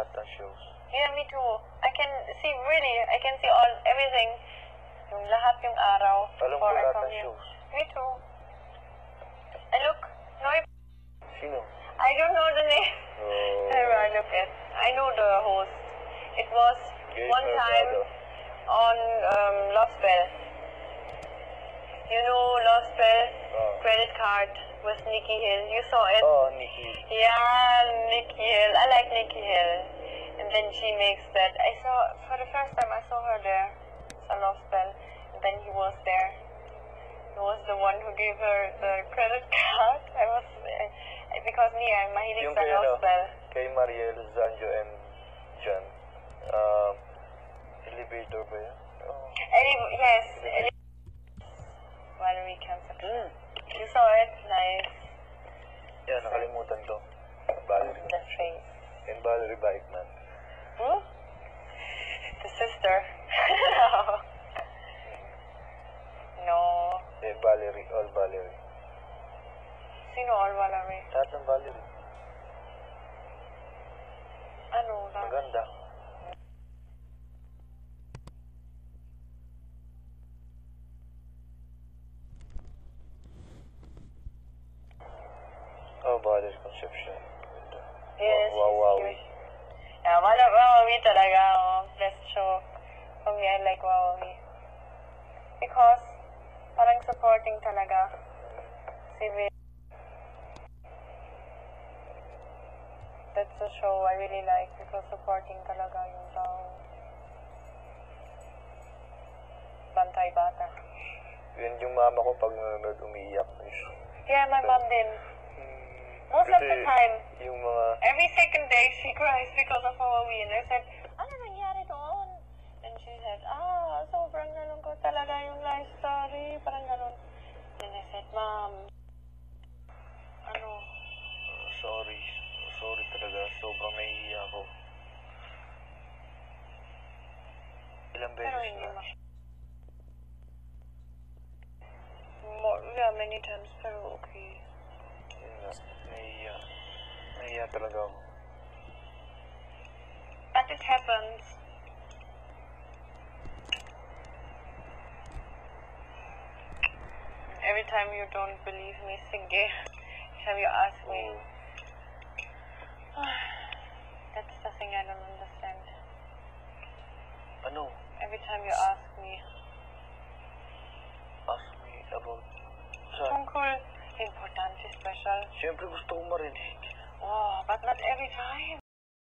lahat ng shows. Yeah, me too. I can see everything. Yung lahat yung araw. Alam ko lahat ng shows. Me too. I look. No, Sino? I don't know the name. Oh. I look at. I know the host. It was Gabe one time Mercado. on Lost Bell. You know Lost Bell? Oh. Credit card with Nikki Hill. You saw it? Oh, Nikki. Yeah, Nikki Hill. I like Nikki Hill. And then she makes that. For the first time I saw her there. Sa Lost Bell. And then he was there. He was the one who gave her the credit card. Because me, I'm mahilig Yung sa kay, Lost Bell. kay Mariel, Zanjo, and Jan. Elevator ba yun? Oh. Yes. Valerie Cancer. You saw it? Nice. Yeah, nakalimutan to. Valerie. The face. And Valerie Bikeman. Who? The sister. No. Eh, Valerie. All Valerie. Sino all Valerie? Lahat ng Valerie. Ano lang? Maganda. Oh, Valerie Concepcion. Ganda. Yes, Wawawi. Yeah, Wawawi talaga. Oh. Best show. For me, I like Wawawi. Because, parang supporting talaga. Si Viv. That's a show I really like because supporting talaga yung tao. Bantay bata. Yun yung mama ko pag nanonood umiiyak. Yeah, my mom din. Most of the Kasi time. yung mga... Every second day, she cries because of Wawawi. And I said, ano nangyari doon? And she said, sobrang nalungkot talaga yung life story. Parang ganun. And I said, Mom, sorry. Sorry talaga. Sobrang nahihiya ako. Ilang pero beses hindi na. Yeah, many times, pero okay. Yun nga. Nahihiya. Nahihiya talaga ako. But it happens. Every time you don't believe me, sige. Have you asked me? That's the thing I don't understand. Ano? Every time you ask me. Ask me about... Saan? Tungkol importante, special. Siyempre gusto ko marinig. Oh, but not every time.